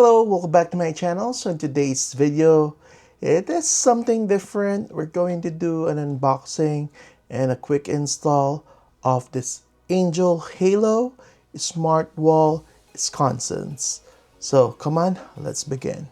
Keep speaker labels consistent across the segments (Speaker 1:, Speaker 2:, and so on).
Speaker 1: Hello, welcome back to my channel. So in today's video, it is something different. We're going to do an unboxing and a quick install of this AngelHalo smart wall Sconces. So come on, let's begin.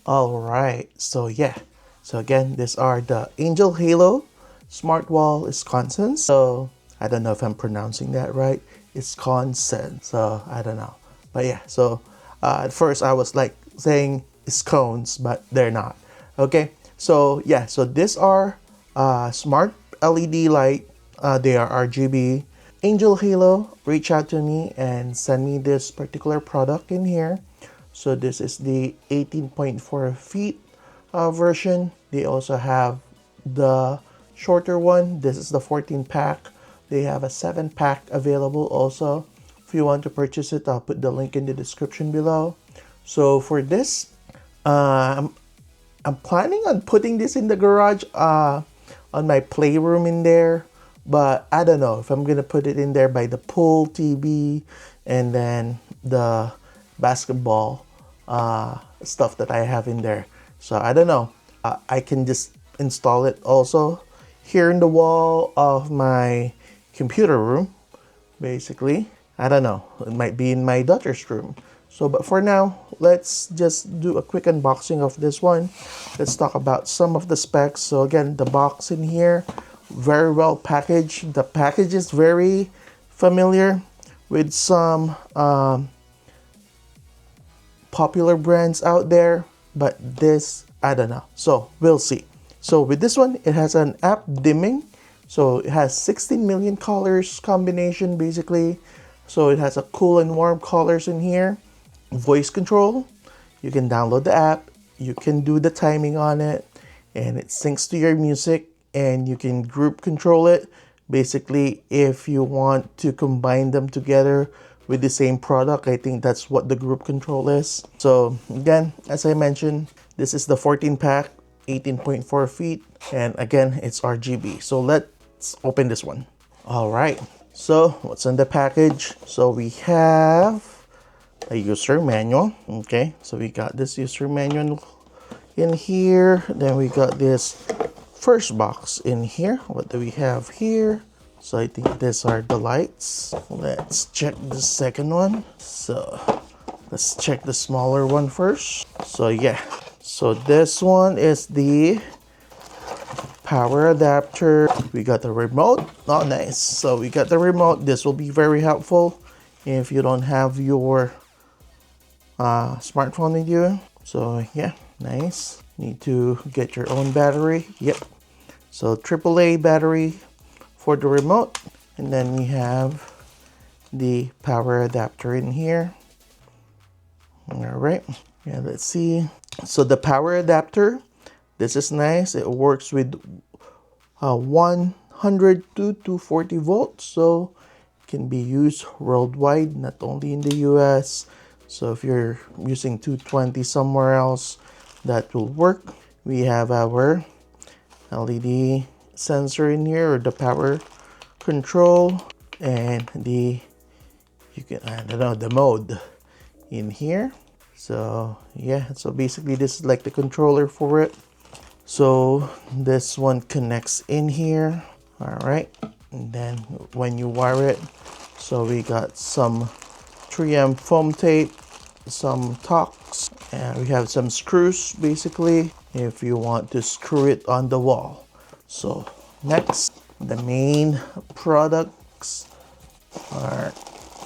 Speaker 1: Alright, so again, these are the AngelHalo Smart Wall Sconces. So I don't know if I'm pronouncing that right. It's Sconces, so I don't know. But yeah, so at first I was like saying scones, but they're not. Okay, so yeah, so these are smart LED light. They are RGB. AngelHalo reached out to me and sent me this particular product in here. So this is the 18.4 feet version. They also have the shorter one. This is the 14 pack. They have a 7 pack available also. If you want to purchase it, I'll put the link in the description below. So for this, I'm planning on putting this in the garage on my playroom in there. But I don't know if I'm going to put it in there by the pool TV and then the basketball stuff that I have in there. So I don't know. I can just install it also here in the wall of my computer room, basically. I don't know. It might be in my daughter's room. So, but for now, let's just do a quick unboxing of this one. Let's talk about some of the specs. So again, the box in here, very well packaged. The package is very familiar with some popular brands out there, but this, I don't know. So we'll see. So with this one, it has an app dimming. So it has 16 million colors combination basically. So it has a cool and warm colors in here. Voice control. You can download the app. You can do the timing on it, and it syncs to your music, and you can group control it. Basically, if you want to combine them together with the same product, I think that's what the group control is. So again, as I mentioned, this is the 14 pack, 18.4 feet, and again, it's RGB. So let's open this one. All right, so what's in the package? So we have a user manual. Okay, so we got this user manual in here. Then we got this first box in here. What do we have here? So I think these are the lights. Let's check the second one. So let's check the smaller one first. So yeah, so this one is the power adapter. We got the remote. Oh, nice. So we got the remote. This will be very helpful if you don't have your smartphone with you. So yeah, nice. Need to get your own battery. Yep. So AAA battery for the remote, and then we have the power adapter in here. All right, yeah, let's see. So the power adapter, this is nice. It works with 100 to 240 volts, so it can be used worldwide, not only in the US. So if you're using 220 somewhere else, that will work. We have our LED sensor in here, or the power control, and the, you can, I don't know, the mode in here. So yeah, so basically this is like the controller for it. So this one connects in here. All right, and then when you wire it, so we got some 3M foam tape, some tacks, and we have some screws basically if you want to screw it on the wall. So next, the main products are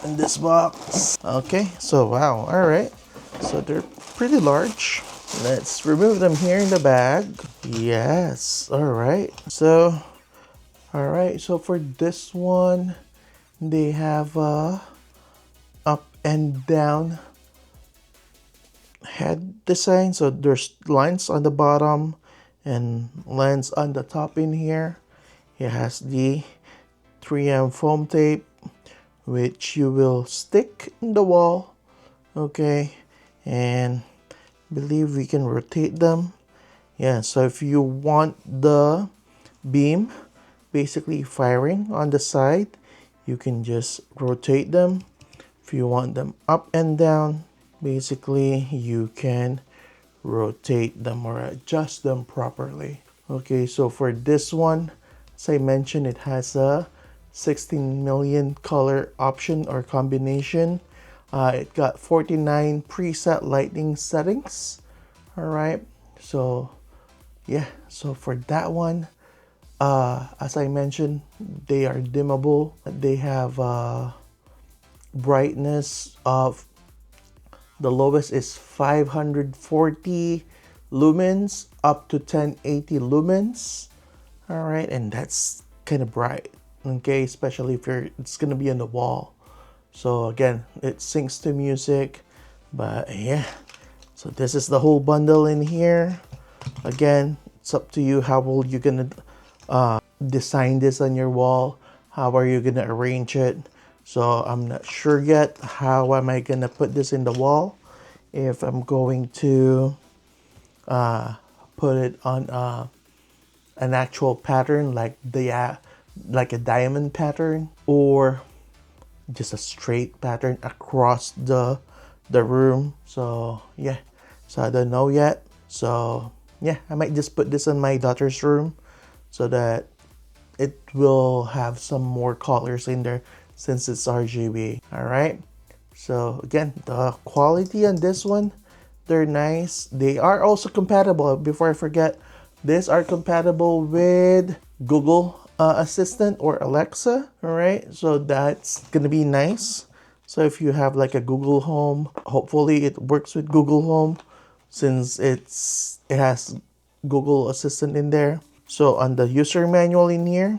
Speaker 1: in this box. Okay, so wow, all right, so they're pretty large. Let's remove them here in the bag. Yes, all right, so for this one, they have up and down head design. So there's lines on the bottom and lines on the top in here. It has the 3M foam tape, which you will stick in the wall. Okay, and believe we can rotate them. Yeah, so if you want the beam basically firing on the side. You can just rotate them. If you want them up and down, basically you can rotate them or adjust them properly. Okay, so for this one, as I mentioned, it has a 16 million color option or combination. It got 49 preset lighting settings. All right, so yeah, so for that one, as I mentioned, they are dimmable. They have brightness of, the lowest is 540 lumens up to 1080 lumens. All right, and that's kind of bright, okay, especially if it's gonna be on the wall. So again, it syncs to music. But yeah, so this is the whole bundle in here. Again, it's up to you. How will you gonna design this on your wall? How are you gonna arrange it? So I'm not sure yet how am I gonna put this in the wall. If I'm going to put it on an actual pattern like a diamond pattern, or just a straight pattern across the room. So yeah, so I don't know yet. So yeah, I might just put this in my daughter's room so that it will have some more colors in there since it's RGB. All right, so again, the quality on this one, they're nice. They are also compatible, before I forget, these are compatible with Google Assistant or Alexa. All right, so that's gonna be nice. So if you have like a Google Home, hopefully it works with Google Home since it has Google Assistant in there. So on the user manual in here,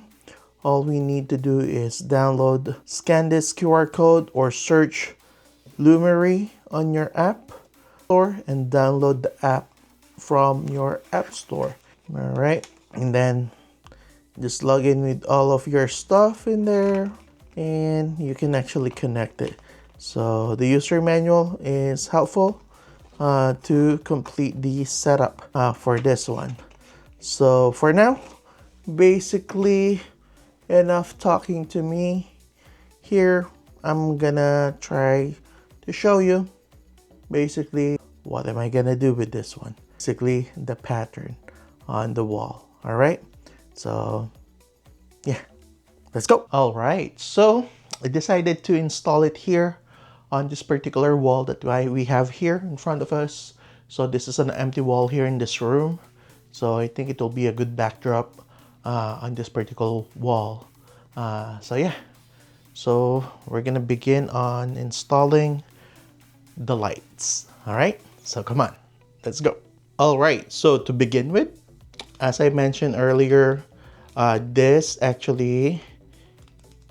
Speaker 1: all we need to do is download, scan this QR code or search Lumery on your app store and download the app from your app store. All right, and then just log in with all of your stuff in there and you can actually connect it. So the user manual is helpful to complete the setup for this one. So for now, basically enough talking to me here. I'm gonna try to show you basically what am I gonna do with this one. Basically the pattern on the wall. All right, so yeah, let's go. All right, so I decided to install it here on this particular wall that we have here in front of us. So this is an empty wall here in this room. So I think it will be a good backdrop on this particular wall. So yeah, so we're gonna begin on installing the lights. All right, so come on, let's go. All right, so to begin with, as I mentioned earlier, this actually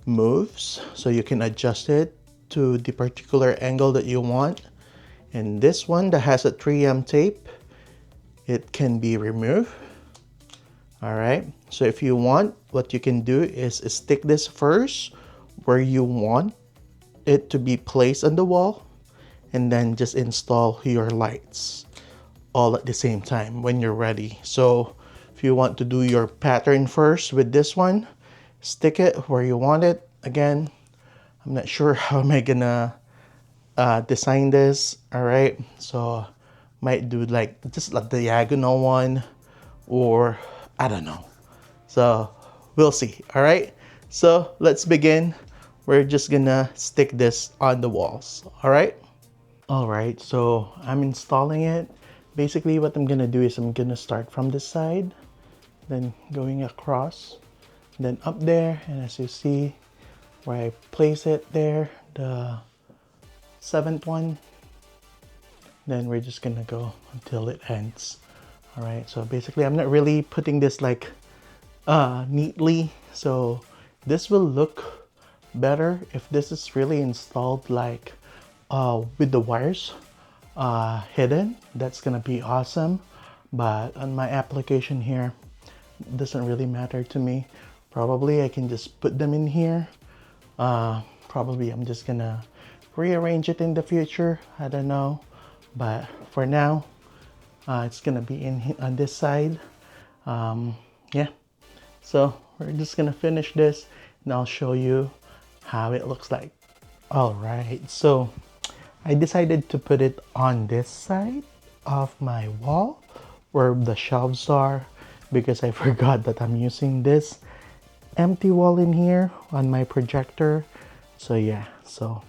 Speaker 1: moves, so you can adjust it to the particular angle that you want. And this one that has a 3M tape, it can be removed. All right, so if you want, what you can do is stick this first where you want it to be placed on the wall, and then just install your lights all at the same time when you're ready. So if you want to do your pattern first with this one, stick it where you want it. Again, I'm not sure how am I gonna design this. All right, so might do like just a diagonal one, or I don't know. So we'll see. All right, so let's begin. We're just gonna stick this on the walls. All right. All right, so I'm installing it. Basically what I'm gonna do is I'm gonna start from this side, then going across, then up there, and as you see where I place it there, the 7th one, then we're just gonna go until it ends. All right, so basically I'm not really putting this like neatly, so this will look better if this is really installed like with the wires hidden. That's gonna be awesome, but on my application here, it doesn't really matter to me. Probably I can just put them in here. Probably I'm just gonna rearrange it in the future, I don't know, but for now it's gonna be in on this side. Yeah, so we're just gonna finish this and I'll show you how it looks like. All right, so I decided to put it on this side of my wall where the shelves are, because I forgot that I'm using this empty wall in here on my projector. So yeah, so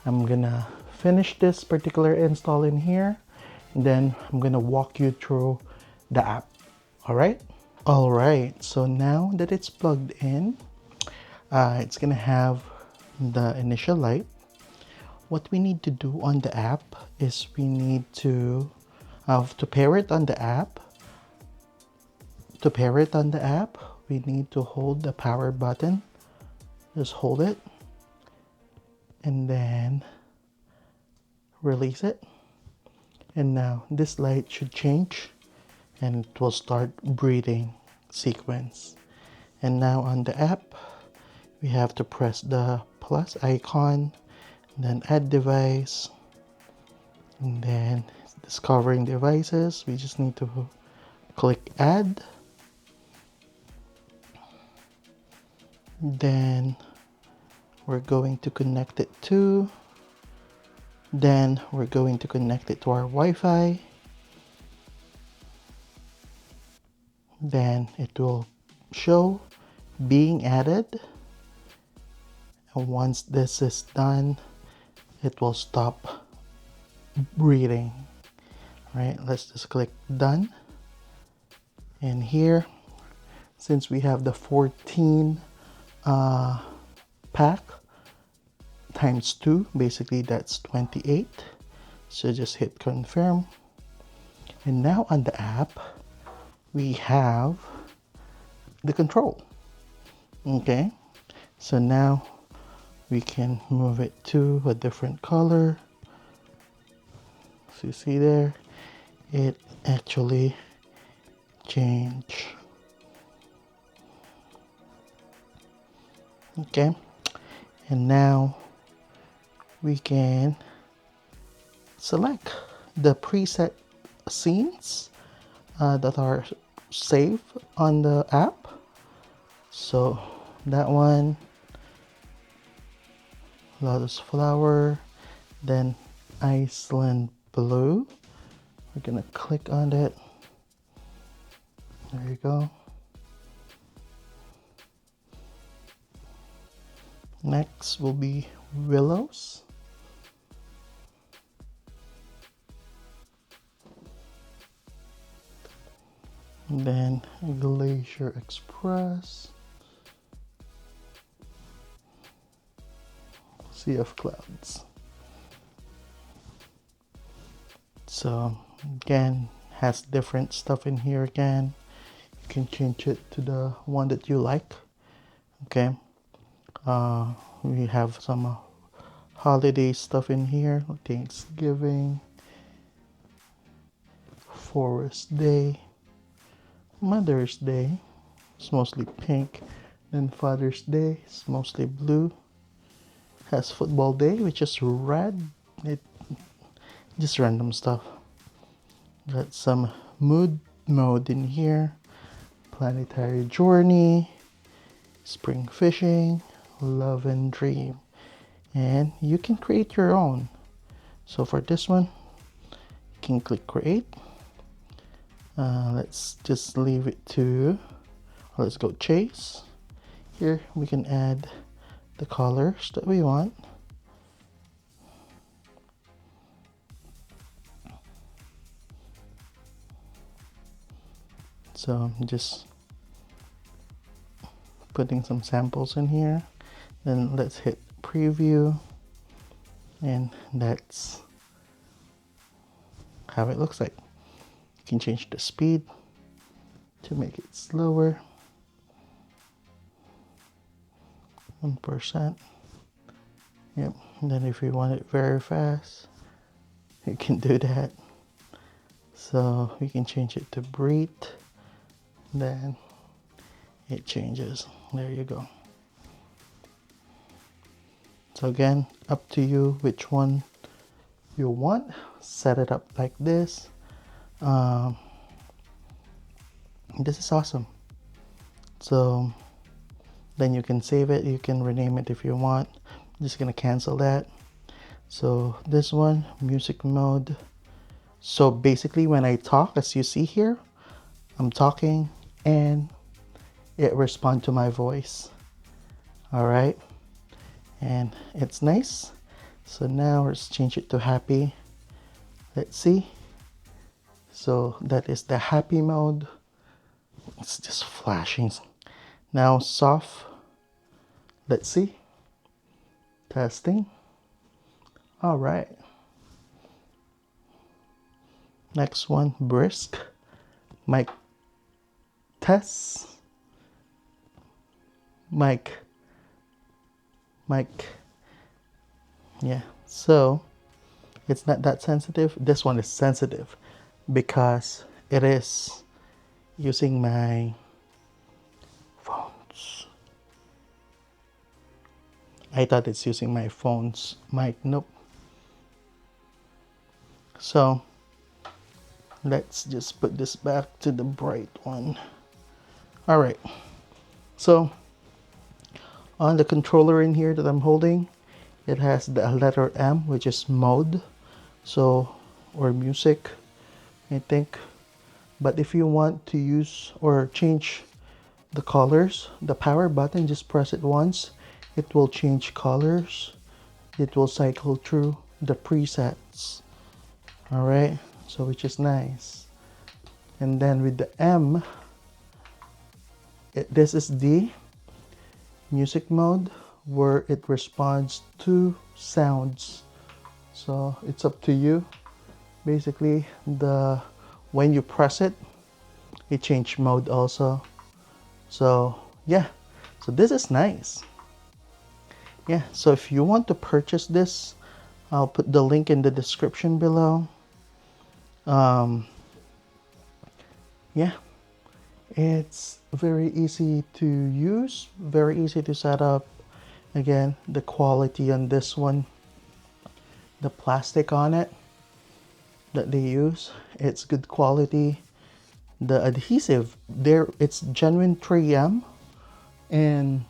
Speaker 1: I'm gonna finish this particular install in here, and then I'm gonna walk you through the app. All right. All right, so now that it's plugged in, it's gonna have the initial light. What we need to do on the app is we need to pair it on the app. To pair it on the app, we need to hold the power button. Just hold it and then release it. And now this light should change and it will start breathing sequence. And now on the app, we have to press the plus icon, then add device, and then discovering devices. We just need to click add. Then we're going to connect it to, then we're going to connect it to our Wi-Fi. Then it will show being added. And once this is done, it will stop breathing. Right, let's just click done. And here, since we have the 14 pack times 2, basically that's 28. So just hit confirm. And now on the app, we have the control. Okay, so now we can move it to a different color. So you see there, it actually changed. Okay, and now we can select the preset scenes that are saved on the app. So that one, lotus flower, then Iceland blue. We're gonna click on it. There you go. Next will be willows. And then Glacier Express. Sea of Clouds. So again, has different stuff in here again. You can change it to the one that you like. Okay. We have some holiday stuff in here. Thanksgiving, Forest Day, Mother's Day. It's mostly pink. Then Father's Day is mostly blue. Has Football Day, which is red. It just random stuff. Got some mood mode in here. Planetary Journey, Spring Fishing, Love and Dream. And you can create your own. So for this one, you can click create. Let's just leave it to, let's go chase. Here we can add the colors that we want. So I'm just putting some samples in here. Then let's hit preview, and that's how it looks like. You can change the speed to make it slower. 1%. Yep. And then if you want it very fast, you can do that. So you can change it to breathe. Then it changes. There you go. So again, up to you which one you want. Set it up like this. This is awesome. So then you can save it, you can rename it if you want. I'm just gonna cancel that. So this one, music mode. So basically when I talk, as you see here, I'm talking and it responds to my voice. All right, and it's nice. So now let's change it to happy. Let's see. So that is the happy mode. It's just flashing. Now soft. Let's see. Testing. All right. Next one, brisk. Mic test. Mic. Yeah. So it's not that sensitive. This one is sensitive because it is using my phones. I thought it's using my phone's mic. Nope. So let's just put this back to the bright one. All right. So on the controller in here that I'm holding, it has the letter M, which is mode. So, or music, I think. But if you want to use or change the colors, the power button, just press it once. It will change colors. It will cycle through the presets. All right, so which is nice. And then with the M, this is the music mode where it responds to sounds. So it's up to you. Basically, when you press it, it change mode also. So yeah, so this is nice. Yeah, so if you want to purchase this, I'll put the link in the description below. Yeah, it's very easy to use, very easy to set up. Again, the quality on this one, the plastic on it that they use, it's good quality. The adhesive there, it's genuine 3M, and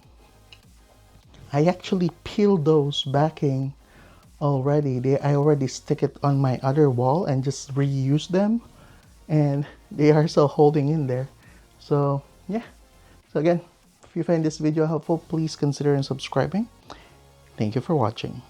Speaker 1: I actually peeled those backing already. I already stick it on my other wall and just reuse them, and they are still holding in there. So yeah, so again, if you find this video helpful, please consider subscribing. Thank you for watching.